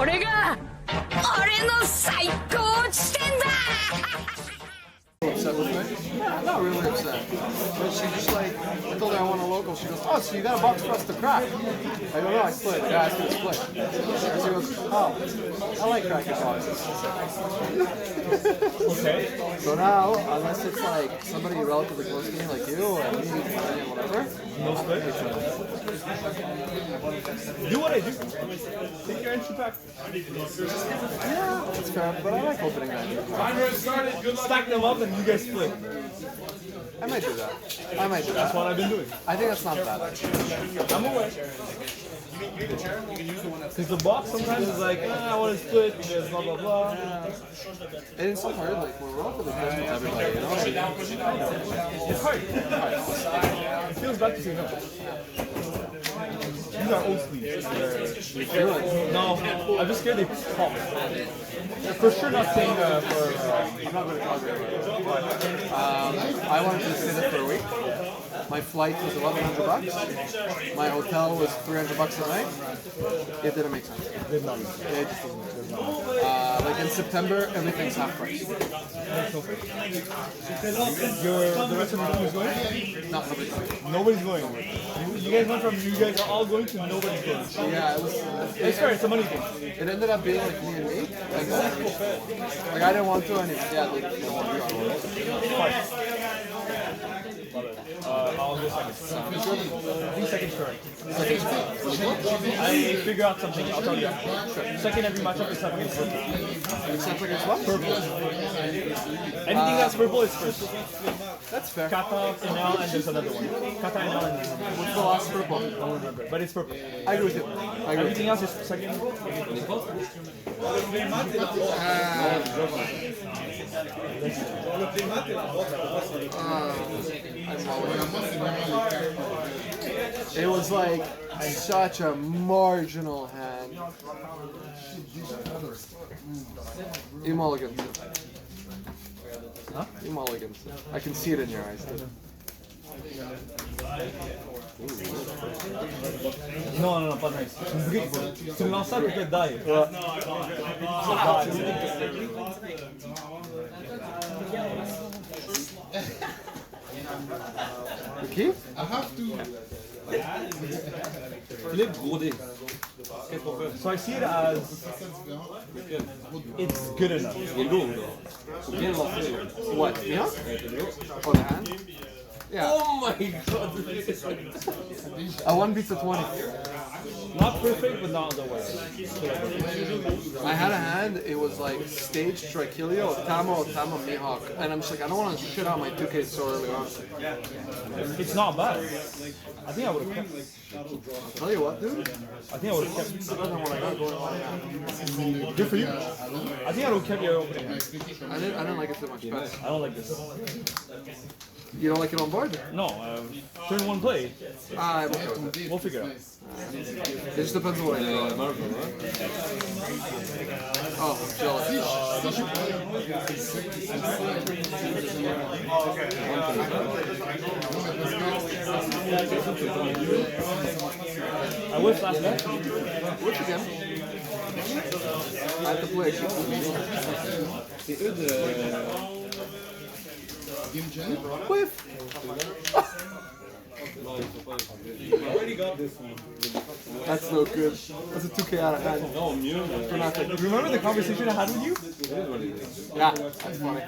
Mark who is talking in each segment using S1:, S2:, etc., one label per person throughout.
S1: れが俺の最高地点だ
S2: Upset with me? Yeah, I'm not really upset. But she just like, I told her I want a local. She goes, oh, so you got a box for us to crack? I go, no, I split. Yeah, I said split. And she goes, oh, I like cracking boxes.
S3: Okay.
S2: So now, unless it's like somebody relatively close to me, like you or me, or whatever,
S3: No split? Do what I do. Take your entry pack.
S2: yeah, it's fair. But I like opening that.
S3: Stack them up and you guys split.
S2: I might do that. I might do
S3: That's
S2: that.
S3: what I've been doing.
S2: I think that's not bad.
S3: I'm aware. Because the box sometimes is like, I want to split because blah blah blah.
S2: And it's so hard, like, we're relatively close with everybody, you know?
S3: It's hard. It feels bad to say no. These are old sleeves. No, I'm just scared they pop. For sure not saying for...
S2: I'm not going to call you. I wanted to stay there for a week. My flight was $1,100. My hotel was $300 a night. It didn't make sense. It
S3: Did not.
S2: just doesn't. Like in September, everything's half price.
S3: The rest of the team is going?
S2: Not nobody's going.
S3: Nobody's going. You guys went from you guys are all going to nobody's going.
S2: Yeah, it was.
S3: It's fair, it's a money thing.
S2: It ended up being like me and me. Like I didn't want to, and yeah, they didn't want to.
S3: I'll go second. 3 seconds short. I figure out something, I'll tell you after. Second every matchup except against purple.
S2: Except like it's what?
S3: Purple. Anything that's purple is first.
S2: That's fair.
S3: Kata, Enel, and there's another one. Kata, Enel, and there's another one.
S2: What's the last purple?
S3: I don't remember, but it's purple.
S2: I agree with you. I agree.
S3: Everything else is second.
S2: It was like such a marginal hand. You mulligans.
S3: Huh?
S2: You mulligans. I can see it in your eyes, dude.
S3: Non, pas nice. Tu me lances ça, tu peux die.
S2: Okay?
S4: I have to.
S3: Philippe Grodé. So I see it as it's good enough.
S2: What? Yeah? Oh, the hand? Yeah.
S5: Oh my god!
S2: A 1 beats a 20.
S3: Not perfect, but not otherwise.
S2: I had a hand, it was like stage Trichilio, OTAMA, Mihawk. And I'm just like, I don't want to shit out my 2K so early on.
S3: It's not bad. I think I would have kept.
S2: I'll tell you what, dude.
S3: I think I would have kept.
S2: I don't know what I got going on now.
S3: Good for you. I think I would have kept your opening hand.
S2: I didn't like it too much. But
S3: I don't like this.
S2: you don't like it on board?
S3: No, turn one play.
S2: I'm okay with it.
S3: We'll figure it out.
S2: It just depends on what I do. Oh, I'm jealous.
S3: I whiffed last night.
S2: Which again? I have to play.
S5: C'est eux de.
S2: Whiff! That's no good. That's a 2K out of hand.
S5: Non, mieux.
S2: For nothing.
S3: Remember the conversation I had with you?
S2: Yeah, that's funny.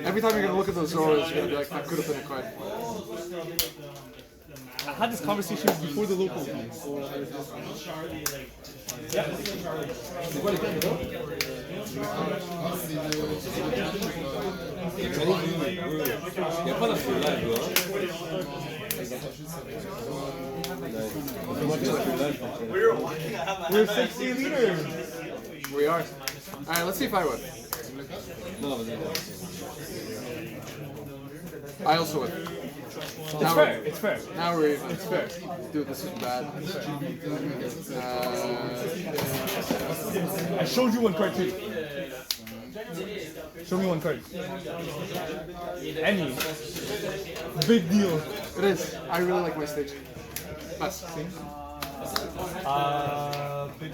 S2: Every time you're gonna look at those Zoros, you're gonna be like, that could have been a card.
S3: I had this conversation before the local games. Yeah.
S5: Il n'y a pas d'info live,
S3: We're 60 leaders.
S2: We are. Alright, let's see if I win.
S5: Non, vas-y.
S2: I also win.
S3: It's fair. It's fair.
S2: Now we're even.
S3: It's fair.
S2: Dude, this is bad.
S3: I showed you one card too. Show me one card. Any. Big deal.
S2: It is. I really like my stage. Best.
S3: Big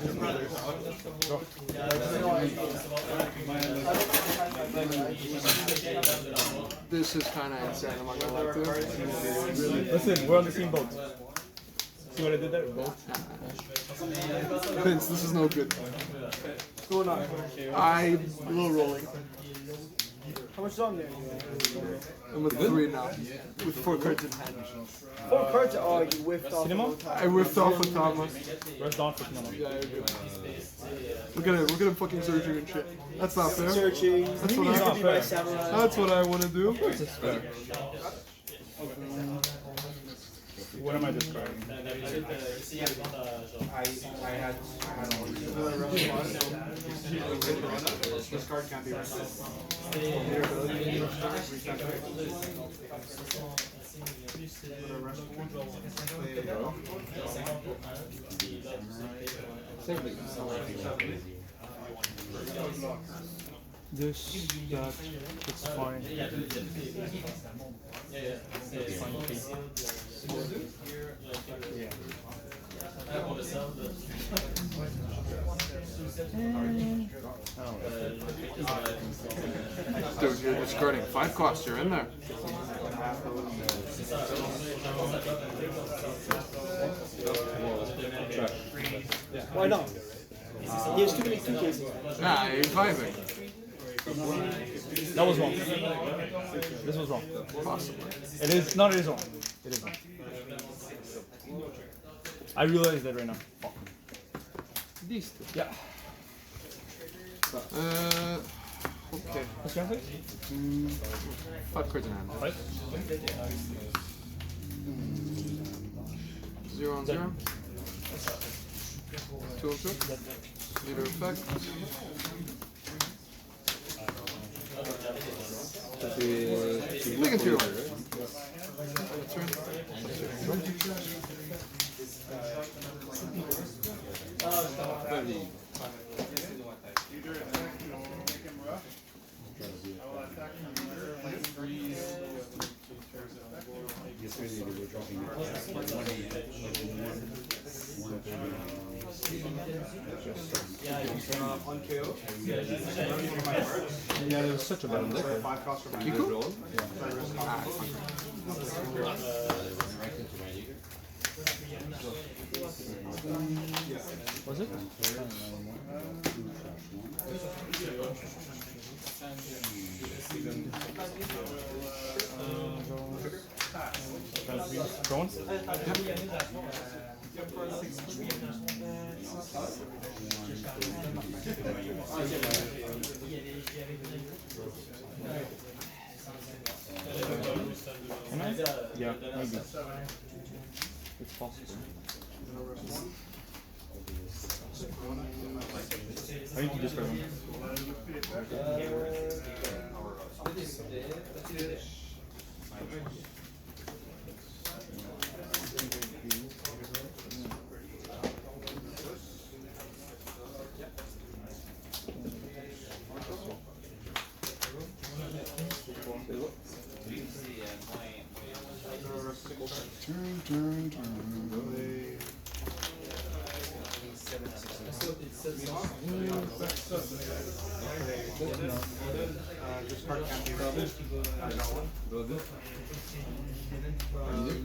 S2: This is kind of insane. I'm not gonna lie to you.
S3: Listen, we're on the same boat. See what I did there? Boat.
S2: Vince, this is no good. What's going on? I'm a little rolling.
S4: How much on there?
S2: I'm with 3 now, with 4 cards in hand.
S4: 4 cards? Oh, you whiffed off.
S3: Cinema?
S2: I whiffed off with OTAMA.
S3: Where's Don for cinema?
S2: Yeah, you're good. Look at him fucking searching and shit. That's not fair.
S4: Searching.
S2: That's what
S3: He's
S2: I,
S3: not fair.
S2: that's what I want to do.
S3: What am I discarding?
S2: This card can't be
S3: This, that, it's fine. It's fine. Yeah.
S2: Dude, you're discarding 5 costs. You're in there.
S4: Why not? He has too many 2 cases.
S2: Nah, he's vibing.
S3: That was wrong. This was wrong.
S2: Possibly.
S3: It is not. It is wrong. It is wrong. I realize that right now. Fuck.
S2: These 2.
S3: Yeah.
S2: Okay.
S3: What's your answer?
S2: 5 cards in hand.
S3: 5.
S2: 0 on 0. 2 on 2. Leader effect. Look at you.
S3: Yeah, it was such a bad deck.
S2: Kiko?
S3: Was it? Drones? Am I? Yeah, maybe. It's possible. I need to discard one.
S2: Turn. This card can't be removed.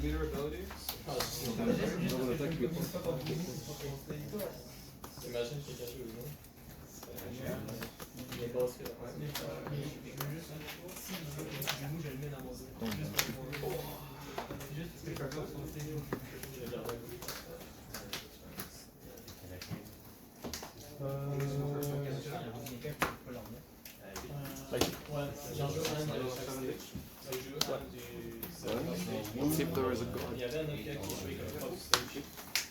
S2: Leader abilities. Let's see if there is a god.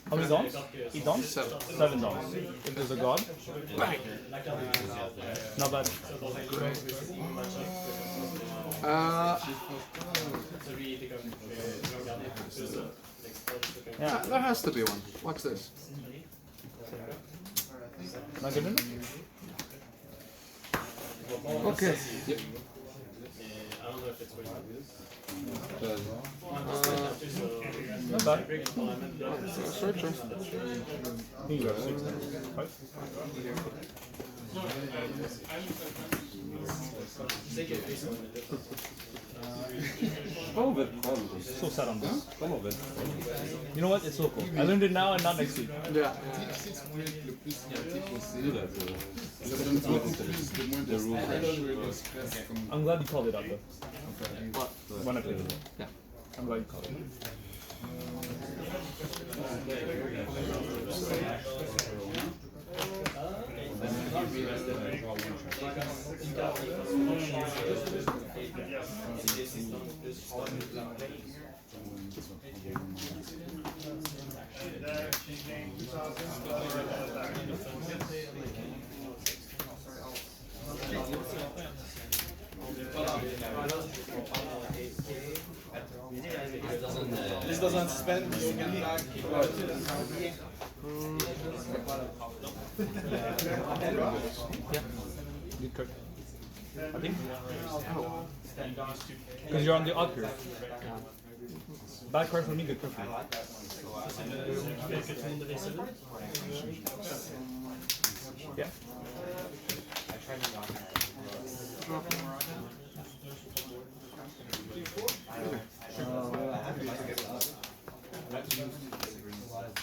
S3: How many dons? 8 dons?
S2: 7.
S3: 7 dons. If there's a god,
S2: Bang!
S3: not bad.
S2: Yeah, there has to be one. Watch this.
S3: Not good enough?
S2: Okay.
S5: Yep.
S3: Not bad.
S2: Searcher.
S3: think you got 6. 5?
S5: Some of it comes.
S3: So sad on this.
S5: Some of it.
S3: You know what? It's so cool. I learned it now and not next week.
S2: Yeah.
S5: Do that. The rules.
S3: I'm glad you called it out though.
S2: What?
S3: When I played it.
S2: Yeah.
S3: I'm glad you called it.
S4: This doesn't spend, you can back.
S3: Yeah. Good cook. I think. Because you're on the odd curve. Bad card for me, good card for you. Yeah.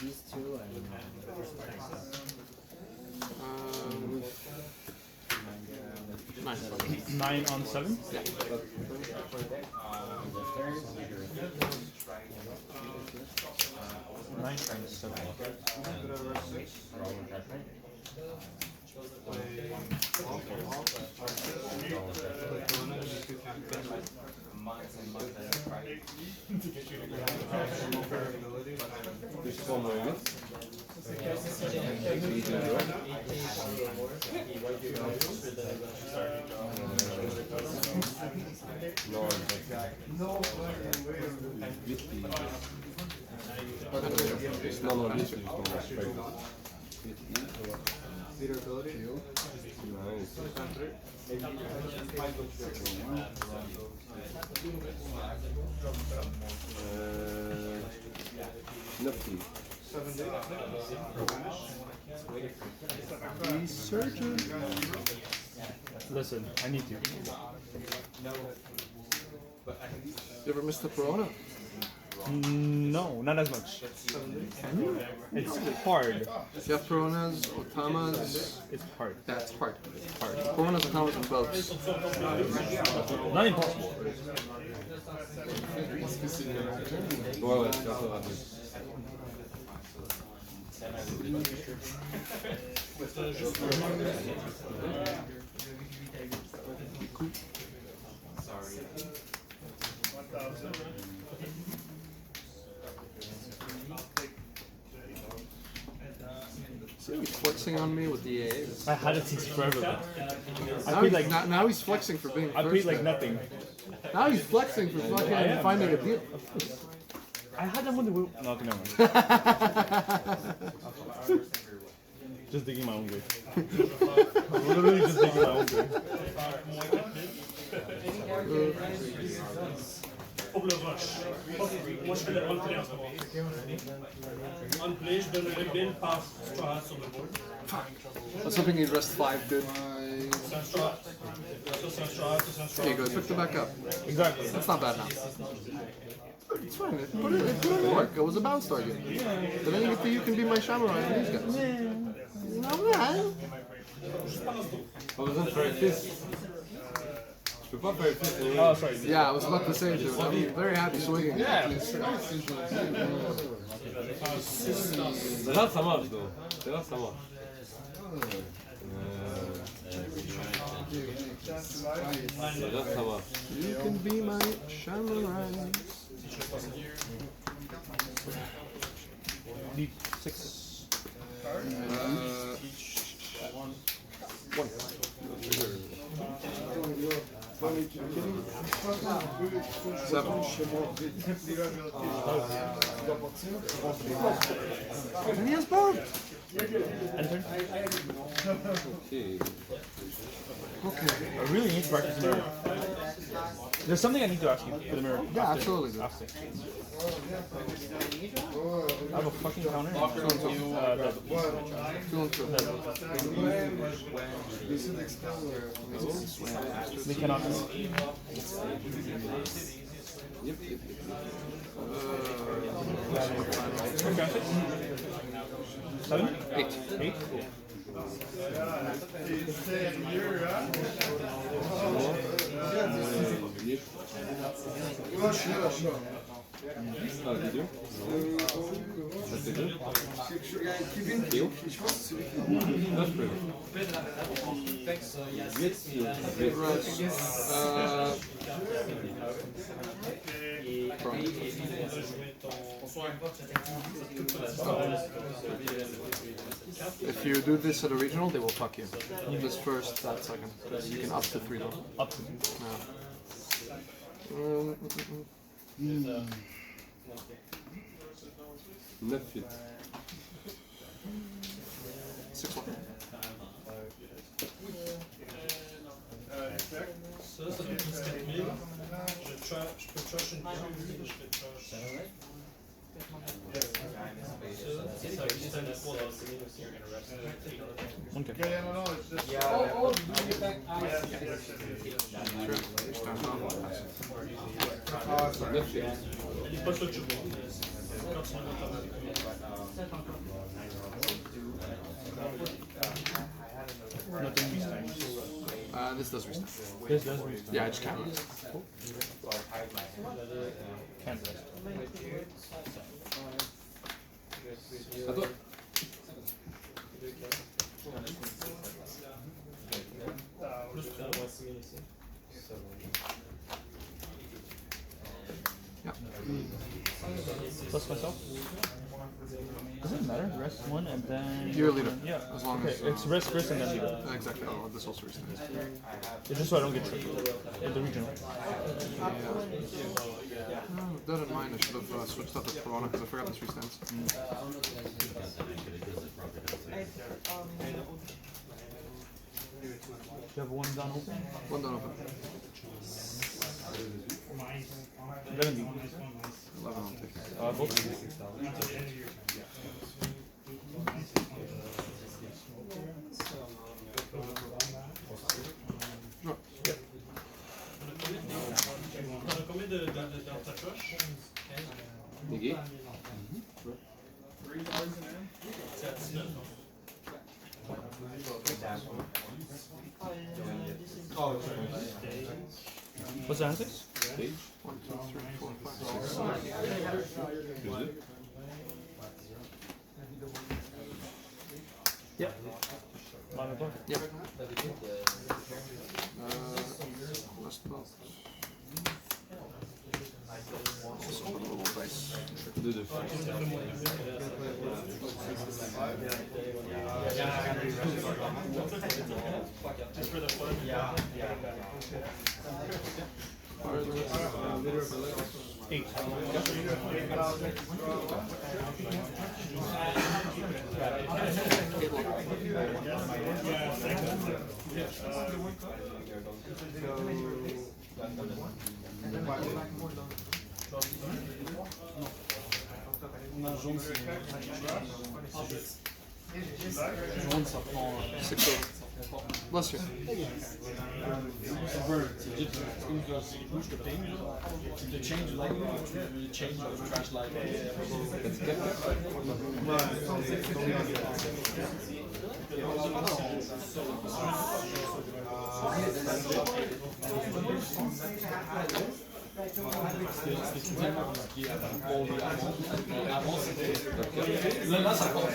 S6: These two and
S3: 9 on 7?
S2: Yeah.
S3: 9 times 7.
S5: This one more bit. No, this is more straight. Nice. Nutty.
S2: Resurgent.
S3: Listen, I need to.
S2: You ever missed the Corona?
S3: No, not as much. It's hard.
S2: If you have Coronas, Otamas,
S3: It's hard.
S2: that's hard. Hard. Coronas, Otamas, and boats.
S3: Not impossible.
S5: Well, that's also a bit.
S2: See how he's flexing on me with the A's.
S3: I had it since forever.
S2: Now,
S3: paid like-
S2: now he's flexing for being
S3: I
S2: first.
S3: paid like
S2: then.
S3: nothing.
S2: Now he's flexing for fucking
S3: am.
S2: finding a deal.
S3: I had them when the wheel. No, okay, never mind. Just digging my own grave. Literally just digging my own grave.
S2: I was hoping he'd rest 5, dude. Okay, go. Pick the back up.
S3: Exactly.
S2: That's not bad now. It's fine. It put in work. It was a bounce target. But then you get the You Can Be My Samurai and these guys. Alright.
S5: I wasn't very fist. Je peux pas faire fist anyway.
S3: Oh, sorry.
S2: Yeah, I was about to say, dude. I'm very happy swinging.
S3: Yeah.
S5: C'est là ça marche, though. C'est là ça marche. C'est là ça marche.
S2: You can be my samurai.
S3: Need 6.
S2: 1. Seven. And he has both.
S3: Enter.
S5: Okay.
S2: Okay.
S3: I really need to practice the mirror. There's something I need to ask you for the mirror.
S2: Yeah, absolutely. Dude.
S3: After. I have a fucking counter.
S2: Two and two.
S3: They cannot.
S5: Yep.
S3: Okay. 7?
S2: 8.
S3: 8?
S5: Ah, vidéo. Ça c'est deux. Et où? Non, je peux. 8.
S2: If you do this at a regional, they will fuck you. This first, that second. Because you can up to 3 though.
S3: Up to.
S2: Yeah.
S5: 9 feet.
S2: 6 1.
S4: Ça, ça fait 4000. Je peux trash une carte, je fais trash.
S3: Okay.
S4: Pas ça que je vois.
S2: This does restart.
S3: This does restart.
S2: Yeah, I just can't.
S3: Can't rest.
S5: À toi.
S2: Yeah.
S3: Plus myself? Does it matter? Rest one and then.
S2: You're a leader.
S3: Yeah.
S2: As long
S3: okay.
S2: as.
S3: It's rest first and then leader.
S2: Exactly. Oh, this also restarts.
S3: It's just so I don't get tripped in the regional.
S2: With that in mind, I should have switched out the Piranha because I forgot this restands.
S3: You have one down open?
S2: One done open.
S3: 11.
S2: 11 I'll take it.
S3: Both?
S2: Sure.
S4: T'en as combien dans ta coche?
S5: Négé.
S4: C'est à 19.
S3: What's the answer?
S5: Stage.
S2: 1, 2, 3, 4, 5, 6.
S5: Plus 2.
S3: Yeah. Bottom of
S2: Yep. Last note. Also put a little dice.
S5: 2, 2.
S4: Just for the fun.
S3: Eight. Jaune, ça prend.
S2: 6 over. Bless you.
S4: The change language, the change of trash light. Là, ça compte.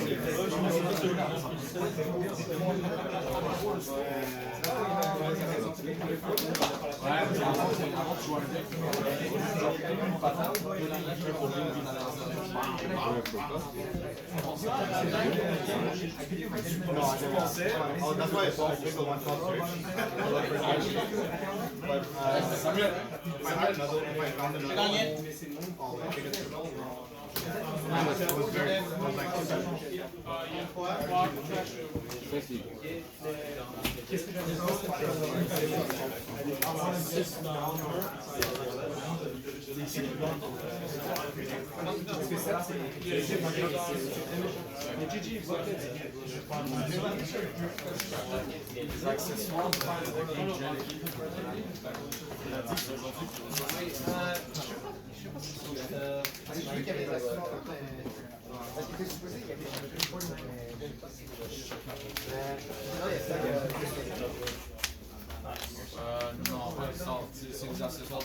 S3: Non, c'est des accessoires de...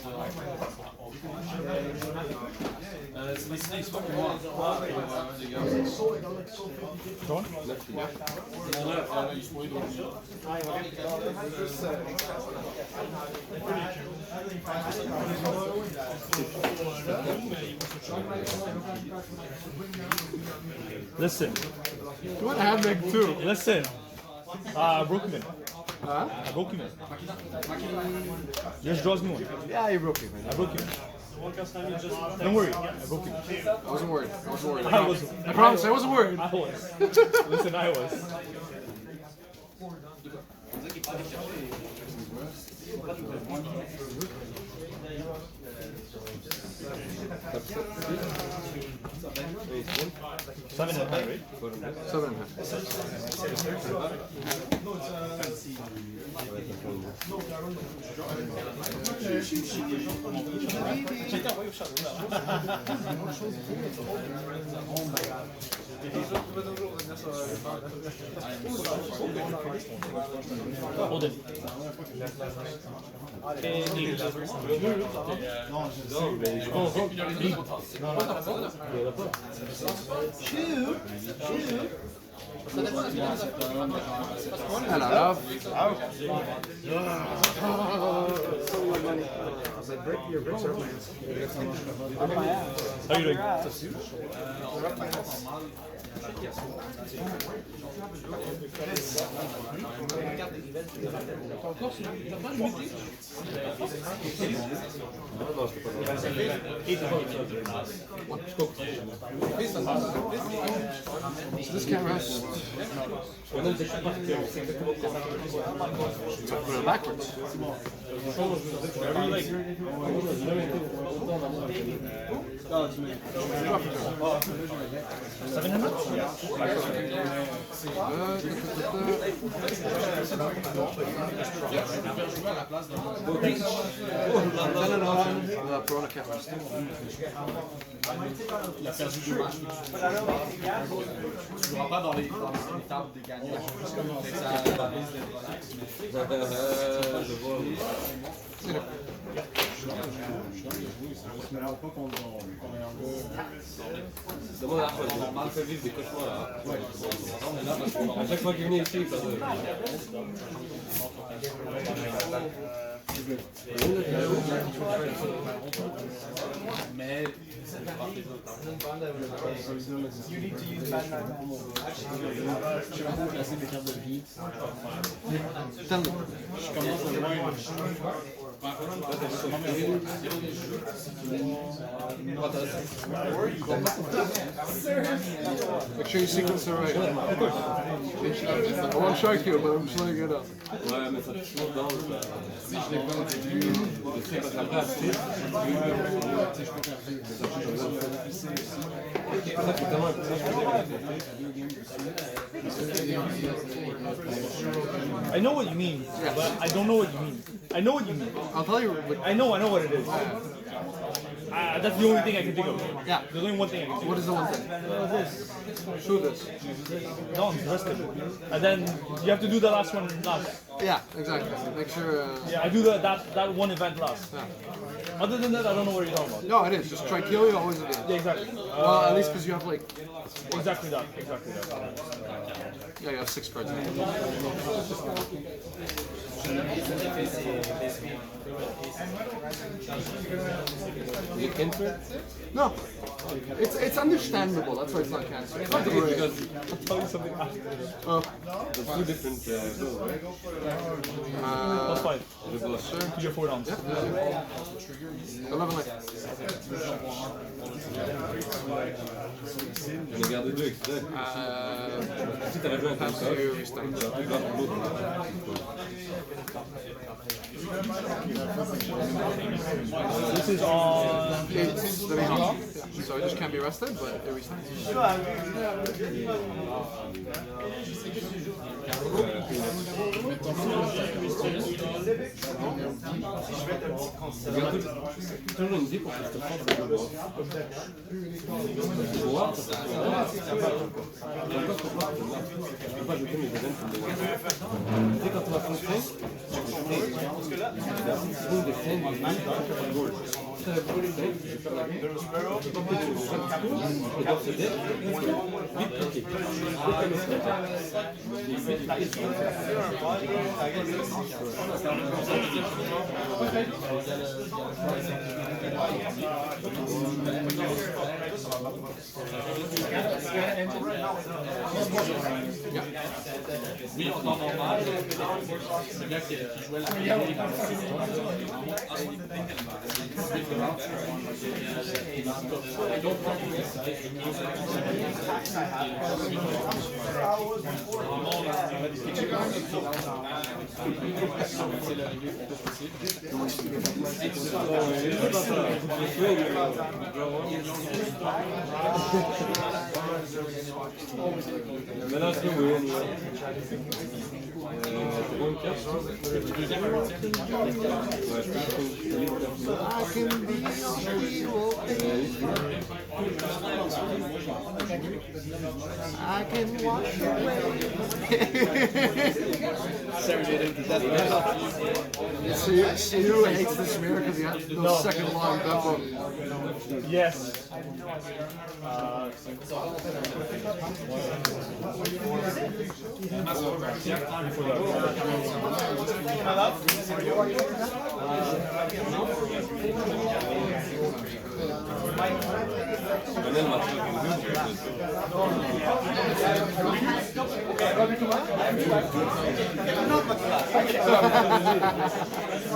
S3: c'est des snakes, pas pour moi. Les gars.
S5: Comment?
S3: Mon rêve, il se pourrait dormir.
S5: Listen.
S2: You want to have Meg too?
S5: Listen. I broke him in.
S2: Huh?
S5: I broke him in. Just draws me one.
S2: Yeah, you broke it, man.
S5: I broke him. Don't worry. I broke him.
S2: I wasn't worried. I wasn't worried.
S5: I was.
S2: I promise, I wasn't worried.
S5: I was. Listen, I was. Seven and a half, right?
S2: 7.5.
S5: Oden.
S2: Hello.
S5: How are you doing?
S2: This camera has put it backwards.
S3: La sakazuki match. Tu ne joueras pas dans les tables des gagnants. Ça risque d'être relax. Je vois.
S7: C'est bon, là, on m'a fait vivre des cauchemars là. À chaque fois qu'il venait ici, il faisait.
S3: Mais
S6: You need to use bad night.
S3: je vais placer des cartes de vie.
S2: Tell me.
S3: Je commence à voir.
S2: Make sure you sequence it right. I won't strike you, but I'm just letting it up.
S7: Ouais, mais ça touche toujours dans le. Si je l'ai pas au début, je sais pas après, c'est ça fait tellement un personnage
S5: I know what you mean, but I don't know what you mean. I know what you mean.
S2: I'll tell you.
S5: I know what it is. That's the only thing I can think of.
S2: Yeah.
S5: There's only one thing I can think
S2: What is the one thing?
S5: this.
S2: Shoot this.
S5: No, the rest of it. And then you have to do the last one last.
S2: Yeah, exactly. Make sure.
S5: Yeah, I do that one event last.
S2: Yeah.
S5: Other than that, I don't know what you're talking about.
S2: No, it is. Just try kill you always at the end.
S5: Yeah, exactly.
S2: Well, at least because you have like.
S5: Exactly that. Exactly that.
S2: Yeah, you have 6 cards.
S7: You cancel?
S2: No, it's understandable. That's why it's not cancer. It's not the great.
S7: Because I'll tell you something after. There's 2 different bills, right?
S3: Plus 5.
S7: Reverse.
S3: To your 4 downs.
S2: 11 life.
S7: J'en ai gardé 2 exprès. Si t'avais joué un comme ça, j'aurais pu voir l'autre.
S3: This is on.
S2: It's the Mihawk. So it just can't be rested, but it restarts.
S7: Toujours une idée pour que je te fasse de voir. Voir, ça peut pas jeter mes événements pour les voir. Tu sais, quand on va faire le train, c'est des scènes, des mains, goal. Ça va être le train, je vais faire la vie. Je vais pas peut-être le train et dans ce deck, vite cliquer.
S6: Oui, en temps normal, c'est bien qu'il jouait la
S7: Maintenant, c'est oui.
S2: I can wash away. Siru hates this mirror because he has no second long Bepo.
S3: Yes.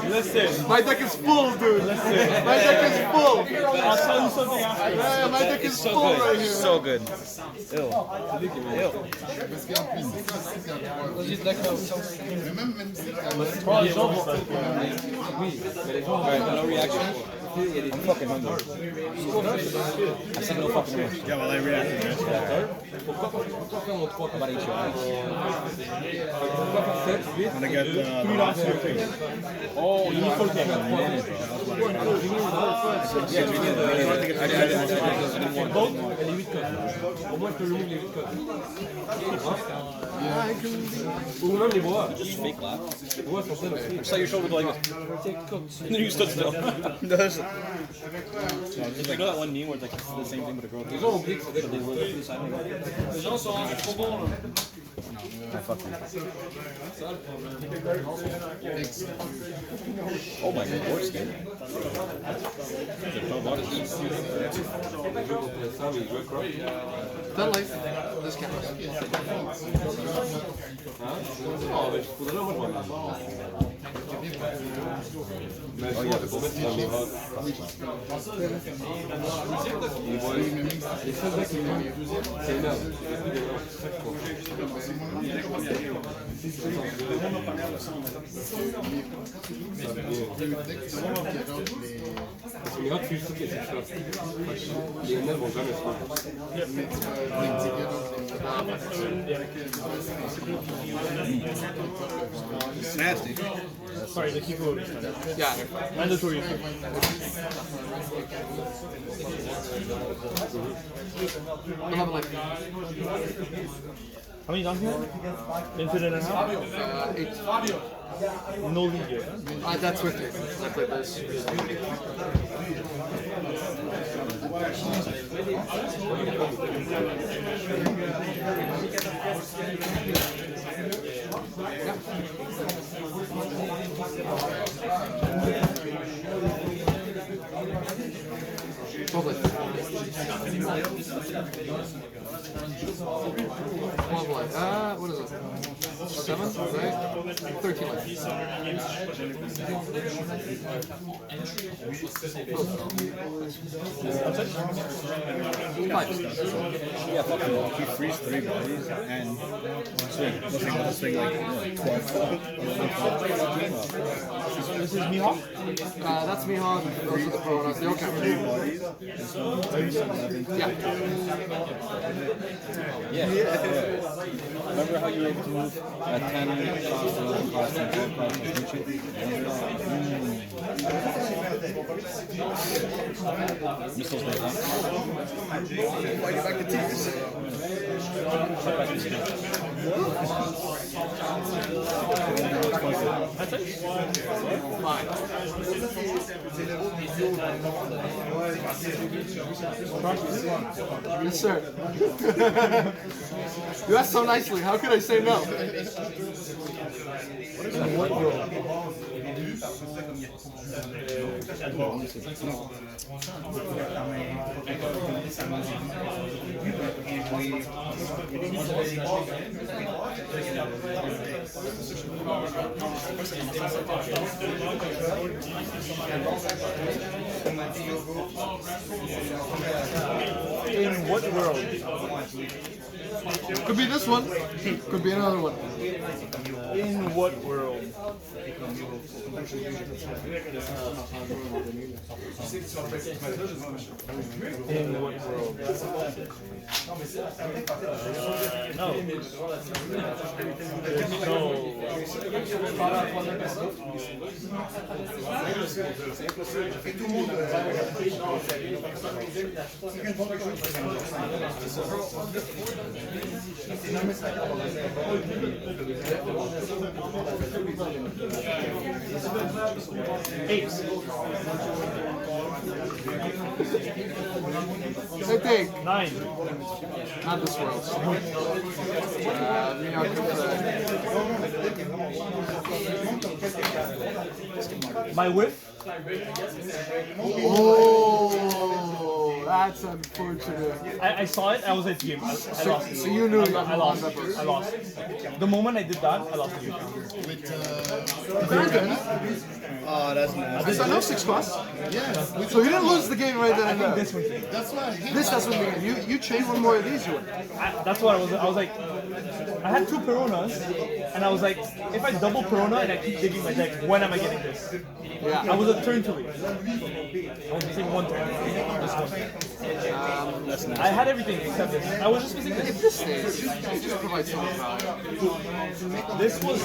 S3: Listen.
S2: My deck is full, dude. Listen. My deck is full.
S3: I'll tell you something after.
S2: Yeah, my deck is full right here.
S8: So good. Ew. Alright, no reaction. I'm fucking hungry. I said no fucking way.
S3: Yeah, well, I reacted.
S8: How about eat your eyes?
S3: I'm gonna get 3 dots to your face. Oh, you need 14.
S8: Yeah, we did. I didn't want
S7: Both et les 8 codes. Au moins, je peux remuer les 8 codes. Ou même les bois.
S8: just fake laugh.
S7: Les bois sont tellement
S8: Just like your shoulder go like this. And then you stood still. Does it? It's like, you know that one meme where it's like the same thing but a girl.
S7: Les gens ont oublié que c'était
S8: They were the side.
S6: Les gens sont trop bons là.
S8: Oh my god, horse game.
S2: That life, this counts.
S7: Oh, mais je faudrait moi je m'en mais je vois pour mettre dans les rocs. Les seuls mecs qui m'ont c'est énorme. Les rocs, je suis qu'il y a cette chose. Les NL vont jamais se
S3: It's nasty. Sorry, the keep moving.
S2: Yeah.
S3: Mandatory.
S2: Another life.
S3: How many downs do you have? Infinite and a half?
S2: 8.
S3: No lead yet, huh?
S2: That's with me. I played this. 12 life. What is it? 7, right? 13 life.
S8: Yeah, fucking he frees 3 bodies and swing. This thing like 12.
S3: This is Mihawk?
S2: That's Mihawk. Those are the pronouns. They all count.
S8: Yeah. Remember how you were able to move 10 cost, 11 cost, and 12 cost with Lucci? Missiles right now.
S5: Why you back to tears?
S3: That's it?
S2: Fine. Yes, sir. You asked so nicely. How could I say no?
S3: What world? In what world?
S2: Could be this one. Could be another one.
S3: In what world? In what world? No.
S2: I think
S3: 9.
S2: not this world.
S3: My whip?
S2: Oh, that's unfortunate.
S3: I saw it, I was at the game. I lost it.
S2: So you knew you
S3: I lost. I lost. The moment I did that, I lost the game.
S2: Very good.
S5: Oh, that's nice.
S2: Is that no 6 costs?
S5: Yeah.
S2: So you didn't lose the game right then and there.
S3: This one.
S5: That's why I hate
S2: That's what we you chain one more of these, you win.
S3: That's what I was like, I had 2 Peronas, and I was like, if I double Perona and I keep digging my deck, when am I getting this?
S2: Yeah.
S3: I was a turn to it. I was missing 1 turn. This one. I had everything except this. I was just missing
S2: If
S3: this.
S2: this stays, you just provide some value.
S3: This was.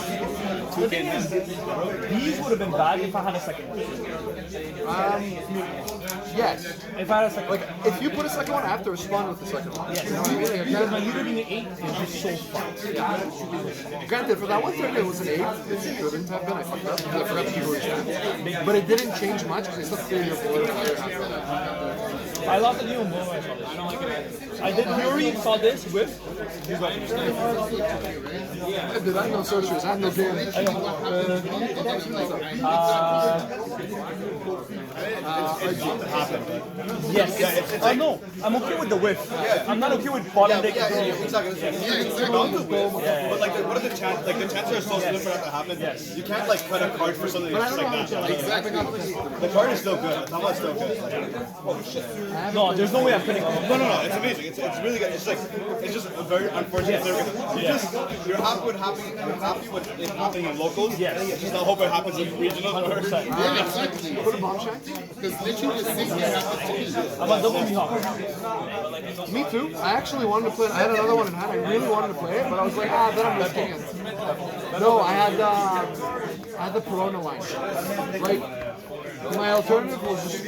S3: The thing is, these would have been bad if I had a second one.
S2: Yes.
S3: If I had a second one.
S2: Like, if you put a second one, I have to respond with the second one.
S3: Yes.
S2: You know what I mean? Like,
S3: Because my leader being an 8 is just so fast.
S2: granted, for that one turn, it was an 8. It shouldn't have been. I fucked up. I forgot to keep it down. But it didn't change much because I still cleared your board after that.
S3: I lost a new one. I saw this. I did. Fury saw this with.
S2: Did I know sorcerers? I had no damage.
S3: Yes. No, I'm okay with the whiff. I'm not okay with bottom deck.
S8: But like, what are the chances? Like, the chances are so slim for that to happen. Yes. You can't like cut a card for something that's just like that.
S5: Exactly.
S8: The card is still good. Tama's still good.
S3: No, there's no way I'm putting it.
S8: No. It's amazing. It's really good. It's like it's just a very unfortunate circumstance. You're happy with it happening in locals.
S3: Yes.
S8: You just don't hope it happens in regional.
S3: 100%.
S5: Yeah, exactly.
S2: Put a bomb shank?
S5: Because literally the same thing happened to me.
S3: I'm a double Mihawk.
S2: Me too. I actually wanted to play it. I had another one in hand. I really wanted to play it, but I was like, then I'm risking it. No, I had the Perona line. Like, my alternative was just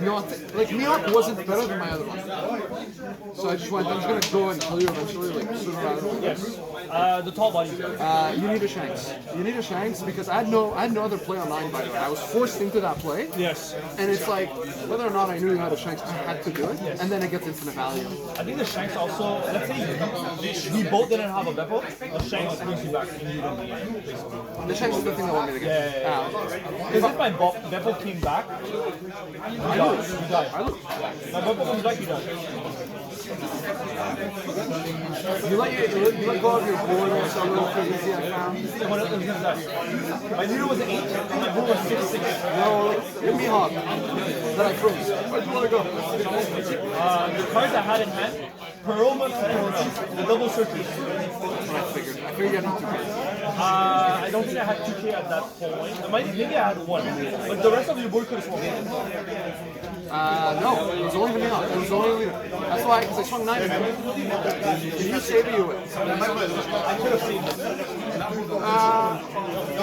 S2: not like Mihawk wasn't better than my other one. So I just went, I was gonna go and kill you eventually, like sooner rather than later.
S3: Yes. The tall body.
S2: You need a Shanks. You need a Shanks because I had no other play online, by the way. I was forced into that play.
S3: Yes.
S2: And it's like, whether or not I knew you had a Shanks, I had to do it. And then it gets infinite value.
S3: I think the Shanks also, let's say we both didn't have a Bepo, the Shanks brings you back immediately.
S2: The Shanks is the thing that wanted me to get.
S3: Because if my Bepo came back, you die.
S2: I look.
S3: My Bepo comes back, you die.
S2: You let go of your board also a little too easy, I found.
S3: My leader was an 8, and my board was 6-6.
S2: No, like your Mihawk that I froze. Where'd you want to go?
S3: The cards I had in hand, Peroma, the double searchers.
S2: I figured you had to do
S3: I don't think I had 2K at that point. Maybe I had 1, but the rest of your board could have swung.
S2: No, it was only the Mihawk. It was only the leader. That's why, because I swung 9 of them. Can you save you it?
S3: I could have seen this.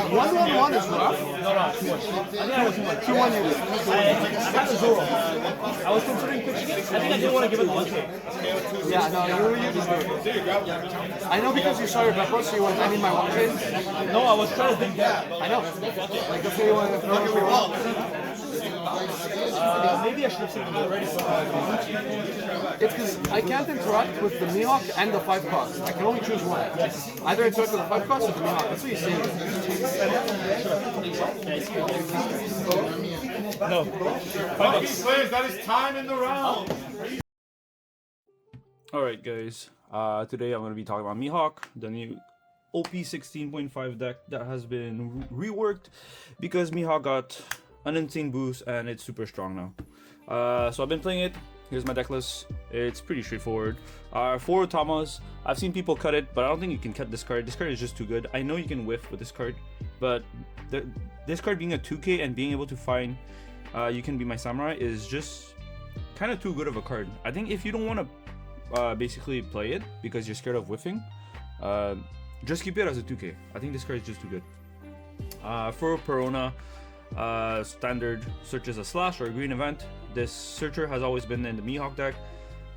S2: 1-1-1 is rough.
S3: No, too much. I think I was too much.
S2: 2-1 you lose.
S3: I had the Zoro. I was considering pitching it. I think I didn't want to give it 1K.
S2: Yeah, no, you just do it. I know because you saw your Bepo, so you went, I need my 1K.
S3: No, I was trying to think that.
S2: I know. Like, let's say you want to throw it for your 1.
S3: Maybe I should have seen it already.
S2: It's because I can't interact with the Mihawk and the 5 cost. I can only choose one. Either interact with the 5 cost or the Mihawk. That's what you see.
S3: No.
S5: Players, that is time in the round.
S8: Alright guys, today I'm going to be talking about Mihawk, the new OP16.5 deck that has been reworked because Mihawk got an insane boost and it's super strong now. So I've been playing it. Here's my deck list. It's pretty straightforward. 4 OTAMAs. I've seen people cut it, but I don't think you can cut this card. This card is just too good. I know you can whiff with this card, but this card being a 2K and being able to find You Can Be My Samurai is just kind of too good of a card. I think if you don't want to basically play it because you're scared of whiffing, just keep it as a 2K. I think this card is just too good. For Perona, standard searches a slash or a green event. This searcher has always been in the Mihawk deck.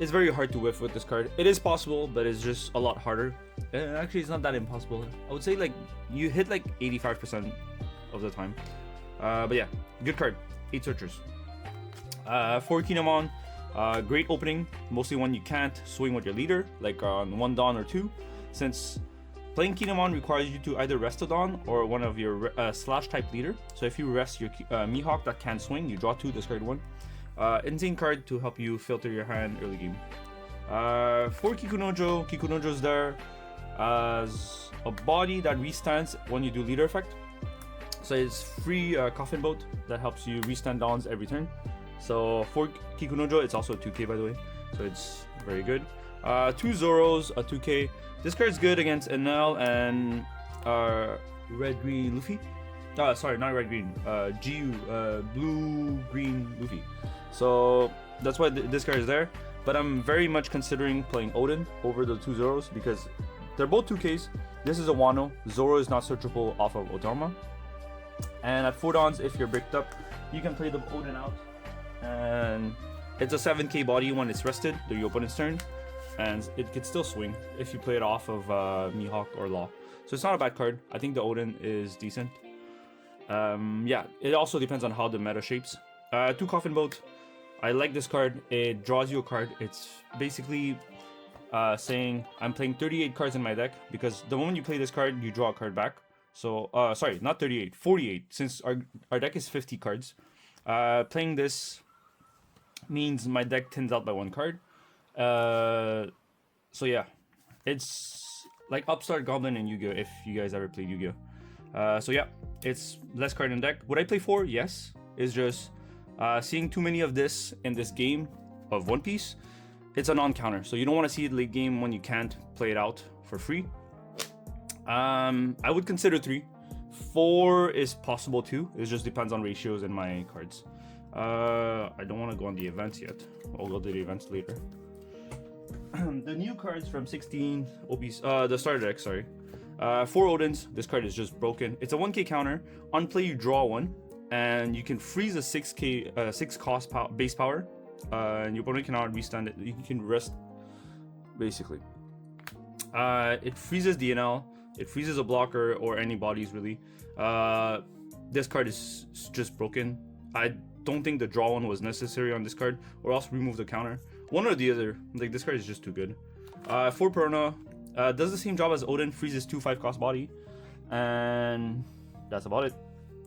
S8: It's very hard to whiff with this card. It is possible, but it's just a lot harder. Actually, it's not that impossible. I would say like you hit like 85% of the time. But yeah, good card. 8 searchers. For Kinemon, great opening. Mostly when you can't swing with your leader, like on 1 Dawn or 2, since playing Kinemon requires you to either rest a Dawn or one of your slash type leader. So if you rest your Mihawk that can swing, you draw 2, discard 1. Insane card to help you filter your hand early game. For Kikunojo, Kikunojo's there as a body that restands when you do leader effect. So it's free coffin boat that helps you restand Dawns every turn. So for Kikunojo, it's also a 2K by the way, so it's very good. 2 Zoros, a 2K. This card's good against NL and Red Green Luffy. Sorry, not Red Green. GU, Blue Green Luffy. So that's why this card is there. But I'm very much considering playing Oden over the 2 Zoros because they're both 2Ks. This is a Wano. Zoro is not searchable off of OTAMA. And at 4 Dawns, if you're bricked up, you can play the Oden out. And it's a 7K body when it's rested, the opponent's turn. And it could still swing if you play it off of Mihawk or Law. So it's not a bad card. I think the Oden is decent. Yeah, it also depends on how the meta shapes. 2 Coffin Boat. I like this card. It draws you a card. It's basically saying I'm playing 38 cards in my deck because the moment you play this card, you draw a card back. So, sorry, not 38, 48, since our deck is 50 cards. Playing this means my deck thins out by 1 card. So yeah, it's like Upstart Goblin and Yu-Gi-Oh! If you guys ever played Yu-Gi-Oh! So yeah, it's less card in deck. Would I play 4? Yes. It's just seeing too many of this in this game of One Piece, it's a non-counter. So you don't want to see it late game when you can't play it out for free. I would consider 3. 4 is possible too. It just depends on ratios in my cards. I don't want to go on the events yet. I'll go to the events later. The new cards from 16 OPs, the starter deck, sorry. 4 Odens. This card is just broken. It's a 1K counter. On play, you draw 1, and you can freeze a 6K, 6 cost base power, and your opponent cannot restand it. You can rest, basically. It freezes DNL. It freezes a blocker or any bodies really. This card is just broken. I don't think the draw 1 was necessary on this card, or else remove the counter. One or the other. Like this card is just too good. For Perona, does the same job as Oden, freezes 2 5 cost body, and that's about it.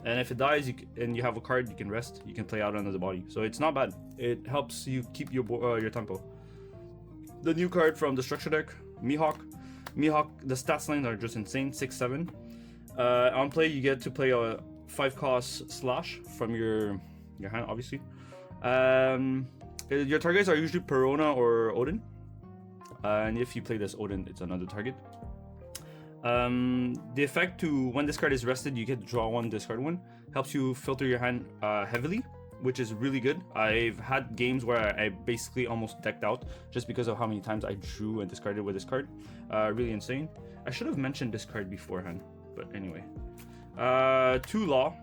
S8: And if it dies and you have a card, you can rest. You can play out under the body, so it's not bad. It helps you keep your tempo. the new card from the structure deck, Mihawk. Mihawk, the stats lines are just insane, 6-7. On play, you get to play a 5-cost slash from your hand, obviously. Your targets are usually Perona or Oden. And if you play this Oden, it's another target. The effect to when this card is rested, you get to draw 1, discard 1. Helps you filter your hand heavily, which is really good. I've had games where I basically almost decked out just because of how many times I drew and discarded with this card. Really insane. I should have mentioned this card beforehand, but anyway. 2 Law.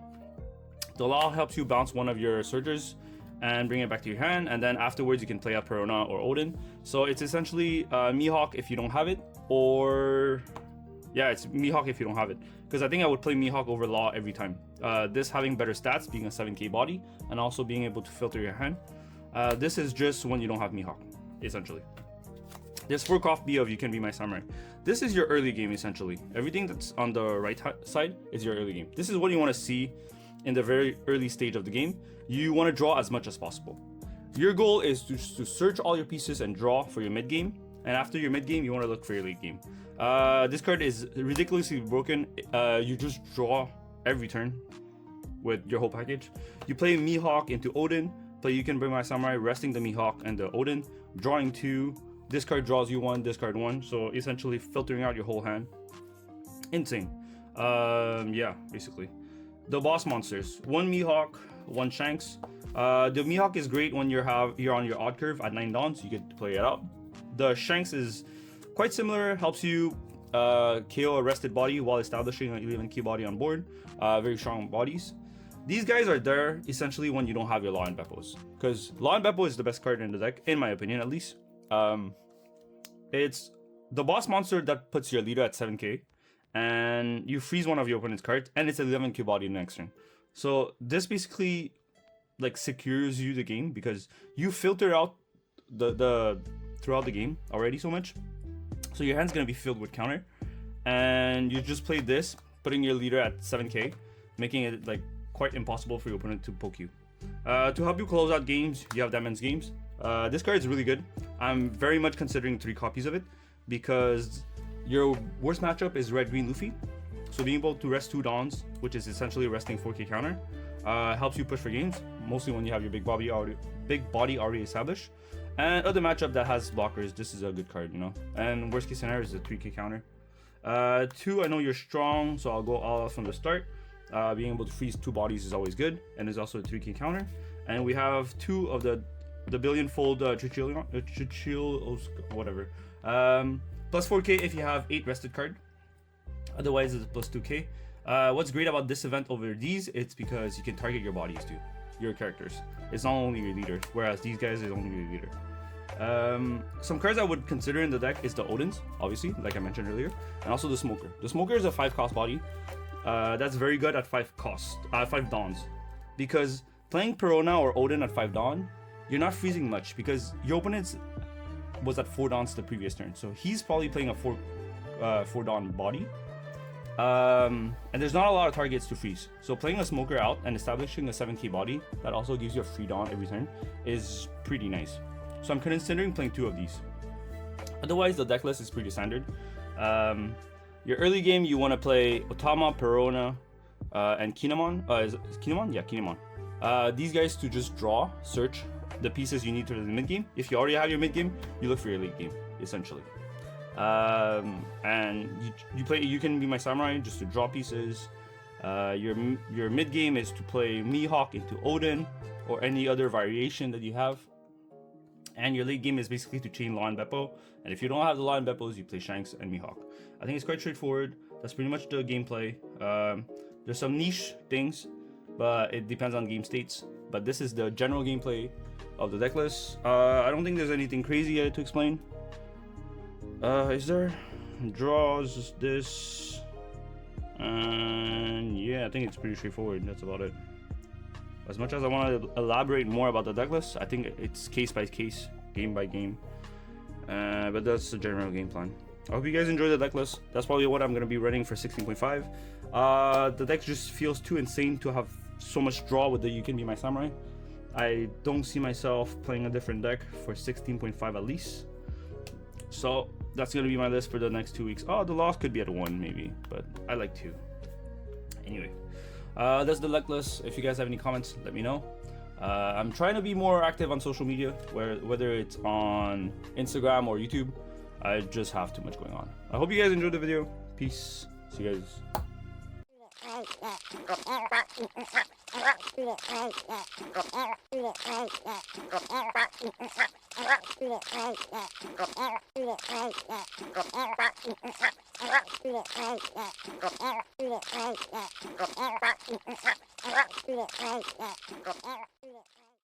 S8: The Law helps you bounce one of your Surgers and bring it back to your hand, and then afterwards you can play out Perona or Oden. So it's essentially Mihawk if you don't have it, or yeah, it's Mihawk if you don't have it, because I think I would play Mihawk over Law every time. This having better stats, being a 7k body, and also being able to filter your hand. This is just when you don't have Mihawk, essentially. There's 4 copy of You Can Be My Samurai. This is your early game, essentially. Everything that's on the right side is your early game. This is what you want to see in the very early stage of the game. You want to draw as much as possible. Your goal is to search all your pieces and draw for your mid game, and after your mid game you want to look for your late game. This card is ridiculously broken. You just draw every turn with your whole package. You play Mihawk into Oden, play You Can Be My Samurai, resting the Mihawk and the Oden, drawing 2. This card draws you 1, discard 1, so essentially filtering out your whole hand. Insane. Yeah, basically. The boss monsters: 1 Mihawk, 1 Shanks. The Mihawk is great when you're on your odd curve at 9 dawns, you get to play it out. The Shanks is quite similar, helps you KO a rested body while establishing an 11 key body on board. Very strong bodies. These guys are there essentially when you don't have your Law and Bepos, because Law and Bepo is the best card in the deck, in my opinion at least. It's the boss monster that puts your leader at 7k, and you freeze one of your opponent's cards, and it's 11k body in the next turn. So this basically like secures you the game, because you filter out the throughout the game already so much, so your hand's gonna be filled with counter, and you just play this, putting your leader at 7k, making it like quite impossible for your opponent to poke you. To help you close out games, you have Diamond's Games. This card is really good. I'm very much considering 3 copies of it, because your worst matchup is red-green Luffy. So being able to rest 2 Dawns, which is essentially resting 4k counter, helps you push for games, mostly when you have your big body already established. And other matchup that has blockers, this is a good card, you know. And worst case scenario is a 3k counter. 2, I know you're strong, so I'll go all out from the start. Being able to freeze 2 bodies is always good, and there's also a 3k counter. And we have 2 of the billion-fold whatever. Plus 4k if you have 8 rested card. Otherwise, it's plus 2k. What's great about this event over these, it's because you can target your bodies too, your characters. It's not only your leader, whereas these guys is only your leader. Some cards I would consider in the deck is the Odens, obviously, like I mentioned earlier, and also the Smoker. The Smoker is a 5-cost body. That's very good at 5 dawns, because playing Perona or Oden at 5 dawn, you're not freezing much, because your opponent was at 4 dawns the previous turn, so he's probably playing a 4 dawn body. And there's not a lot of targets to freeze, so playing a Smoker out and establishing a 7k body that also gives you a free dawn every turn is pretty nice. So I'm considering playing 2 of these. Otherwise, the deck list is pretty standard. Your early game, you want to play OTAMA, Perona, and Kinemon. Is Kinemon? Yeah, Kinemon. These guys to just draw, search the pieces you need for the mid game. If you already have your mid game, you look for your late game, essentially. And you play You Can Be My Samurai just to draw pieces. Your mid game is to play Mihawk into Oden or any other variation that you have. And your late game is basically to chain Law and Bepo. And if you don't have the Law and Bepos, you play Shanks and Mihawk. I think it's quite straightforward. That's pretty much the gameplay. There's some niche things, but it depends on game states. But this is the general gameplay of the deck list. I don't think there's anything crazy yet to explain. Is there? Draws, this, and yeah, I think it's pretty straightforward. That's about it. As much as I want to elaborate more about the deck list, I think it's case by case, game by game. But that's the general game plan. I hope you guys enjoy the deck list. That's probably what I'm going to be running for 16.5. The deck just feels too insane to have so much draw with the You Can Be My Samurai. I don't see myself playing a different deck for 16.5 at least. So that's gonna be my list for the next 2 weeks. Oh, the loss could be at 1 maybe, but I like 2. Anyway, that's the luck list. If you guys have any comments, let me know. I'm trying to be more active on social media, whether it's on Instagram or YouTube. I just have too much going on. I hope you guys enjoyed the video. Peace. See you guys.